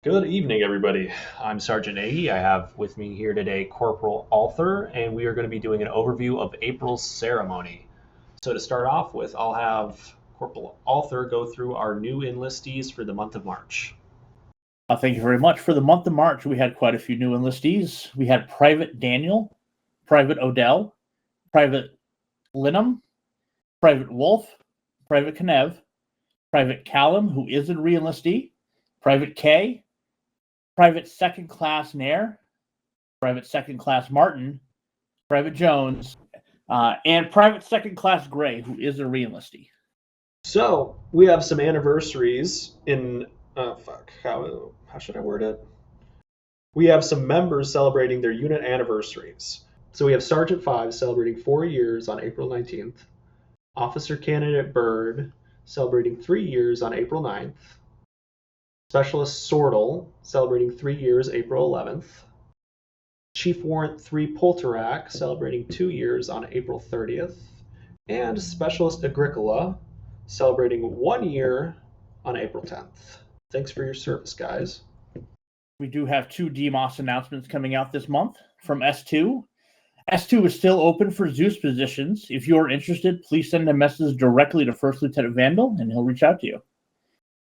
Good evening, everybody. I'm Sergeant Nagy. I have with me here today Corporal Arthur, and we are going to be doing an overview of April's ceremony. So to start off with, I'll have Corporal Arthur go through our new enlistees for the month of March. Thank you very much. For the month of March, we had quite a few new enlistees. We had Private Daniel, Private Odell, Private Linham, Private Wolf, Private Knev, Private Callum, who is a re-enlistee, Private K, Private Second Class Nair, Private Second Class Martin, Private Jones, and Private Second Class Gray, who is a re-enlistee. So we have some anniversaries in. How should I word it? We have some members celebrating their unit anniversaries. So we have Sergeant 5 celebrating 4 years on April 19th, Officer Candidate Bird celebrating 3 years on April 9th, Specialist Sortel celebrating 3 years April 11th, Chief Warrant 3 Polterak celebrating 2 years on April 30th, and Specialist Agricola celebrating 1 year on April 10th. Thanks for your service, guys. We do have 2 DMOS announcements coming out this month from S2. S2 is still open for Zeus positions. If you are interested, please send a message directly to First Lieutenant Vandal, and he'll reach out to you.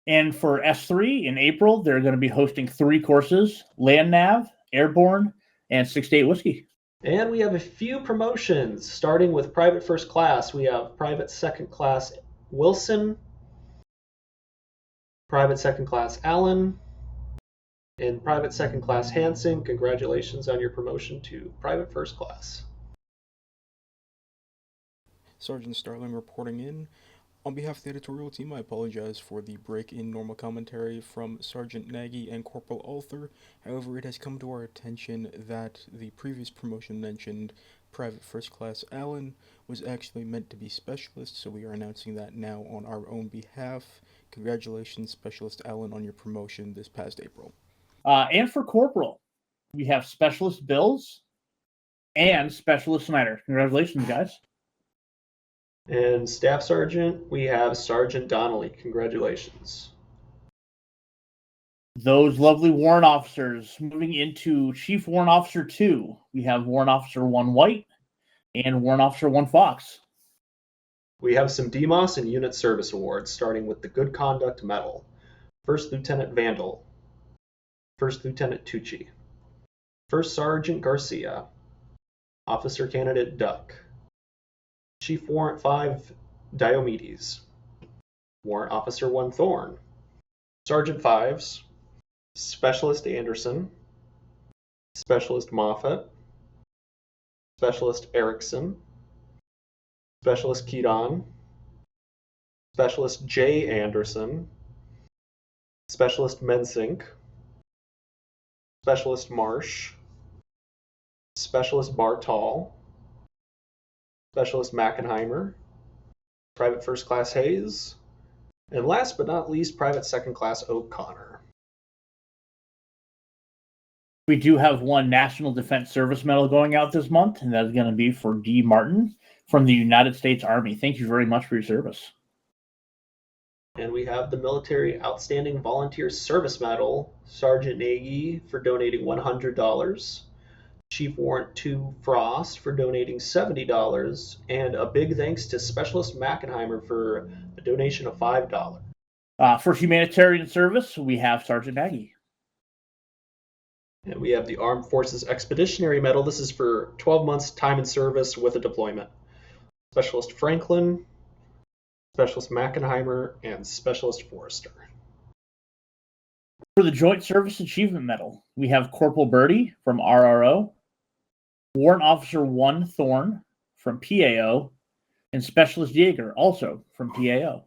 And for S3, in April, they're going to be hosting 3 courses, Land Nav, Airborne, and 6-8 Whiskey. And we have a few promotions, starting with Private First Class. We have Private Second Class Wilson, Private Second Class Allen, and Private Second Class Hansen. Congratulations on your promotion to Private First Class. Sergeant Starling reporting in. On behalf of the editorial team, I apologize for the break in normal commentary from Sergeant Nagy and Corporal Arthur. However, it has come to our attention that the previous promotion mentioned, Private First Class Allen, was actually meant to be Specialist, so we are announcing that now on our own behalf. Congratulations, Specialist Allen, on your promotion this past April. And for Corporal, we have Specialist Bills and Specialist Snyder. Congratulations, guys. And Staff Sergeant, we have Sergeant Donnelly. Congratulations. Those lovely warrant officers. Moving into Chief Warrant Officer 2, we have Warrant Officer 1 White and Warrant Officer 1 Fox. We have some DMOS and Unit Service Awards, starting with the Good Conduct Medal. First Lieutenant Vandal, First Lieutenant Tucci, First Sergeant Garcia, Officer Candidate Duck, Chief Warrant 5 Diomedes, Warrant Officer 1 Thorn, Sergeant 5s, Specialist Anderson, Specialist Moffat, Specialist Erickson, Specialist Kedon, Specialist J. Anderson, Specialist Mensink, Specialist Marsh, Specialist Bartall, Specialist Mackenheimer, Private First Class Hayes, and last but not least, Private Second Class O'Connor. We do have 1 National Defense Service Medal going out this month, and that is going to be for D. Martin from the United States Army. Thank you very much for your service. And we have the Military Outstanding Volunteer Service Medal, Sergeant Nagy for donating $100, Chief Warrant 2 Frost for donating $70, and a big thanks to Specialist Mackenheimer for a donation of $5. For humanitarian service, we have Sergeant Nagy. And we have the Armed Forces Expeditionary Medal. This is for 12 months time in service with a deployment. Specialist Franklin, Specialist Mackenheimer, and Specialist Forrester. For the Joint Service Achievement Medal, we have Corporal Birdie from RRO, Warrant Officer 1 Thorn from PAO, and Specialist Jaeger, also from PAO.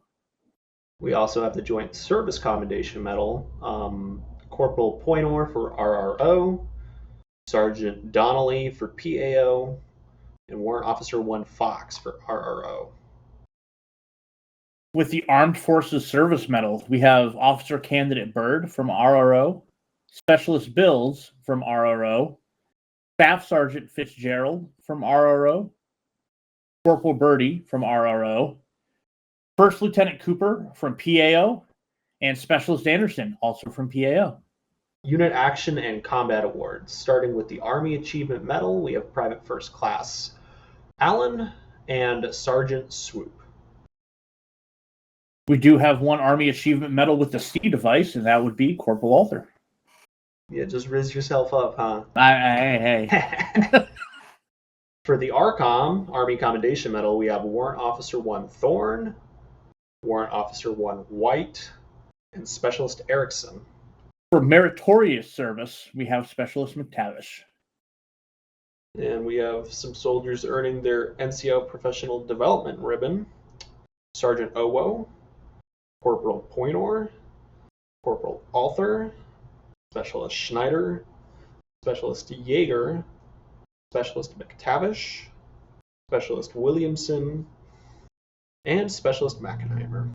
We also have the Joint Service Commendation Medal, Corporal Poinor for RRO, Sergeant Donnelly for PAO, and Warrant Officer 1 Fox for RRO. With the Armed Forces Service Medal, we have Officer Candidate Bird from RRO, Specialist Bills from RRO, Staff Sergeant Fitzgerald from RRO, Corporal Birdie from RRO, First Lieutenant Cooper from PAO, and Specialist Anderson, also from PAO. Unit Action and Combat Awards. Starting with the Army Achievement Medal, we have Private First Class Allen and Sergeant Swoop. We do have one Army Achievement Medal with the C device, and that would be Corporal Arthur. Yeah, just riz yourself up, huh? Hey. For the ARCOM, Army Commendation Medal, we have Warrant Officer 1 Thorne, Warrant Officer 1 White, and Specialist Erickson. For meritorious service, we have Specialist McTavish. And we have some soldiers earning their NCO Professional Development Ribbon. Sergeant Owo, Corporal Poinor, Corporal Arthur, Specialist Schneider, Specialist Yeager, Specialist McTavish, Specialist Williamson, and Specialist Mackenheimer.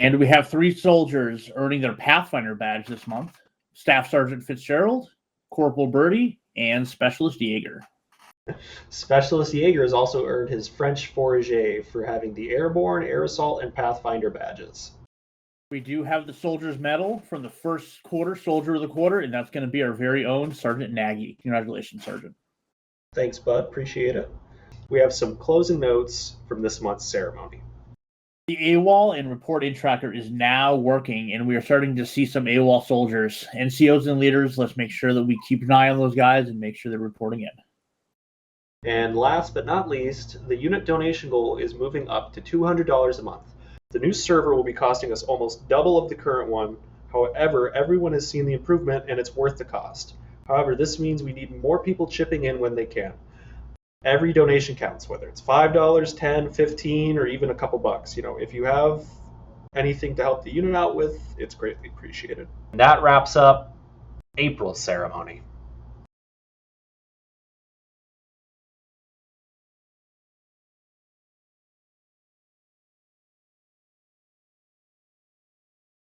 And we have 3 soldiers earning their Pathfinder badge this month. Staff Sergeant Fitzgerald, Corporal Birdie, and Specialist Yeager. Specialist Yeager has also earned his French Forager for having the Airborne, Air Assault, and Pathfinder badges. We do have the Soldier's Medal from the first quarter, Soldier of the Quarter, and that's going to be our very own Sergeant Nagy. Congratulations, Sergeant. Thanks, bud. Appreciate it. We have some closing notes from this month's ceremony. The AWOL and Report In Tracker is now working, and we are starting to see some AWOL soldiers. NCOs and leaders, let's make sure that we keep an eye on those guys and make sure they're reporting in. And last but not least, the unit donation goal is moving up to $200 a month. The new server will be costing us almost double of the current one. However, everyone has seen the improvement and it's worth the cost. However, this means we need more people chipping in when they can. Every donation counts, whether it's $5, $10, $15, or even a couple bucks. If you have anything to help the unit out with, it's greatly appreciated. That wraps up April's ceremony.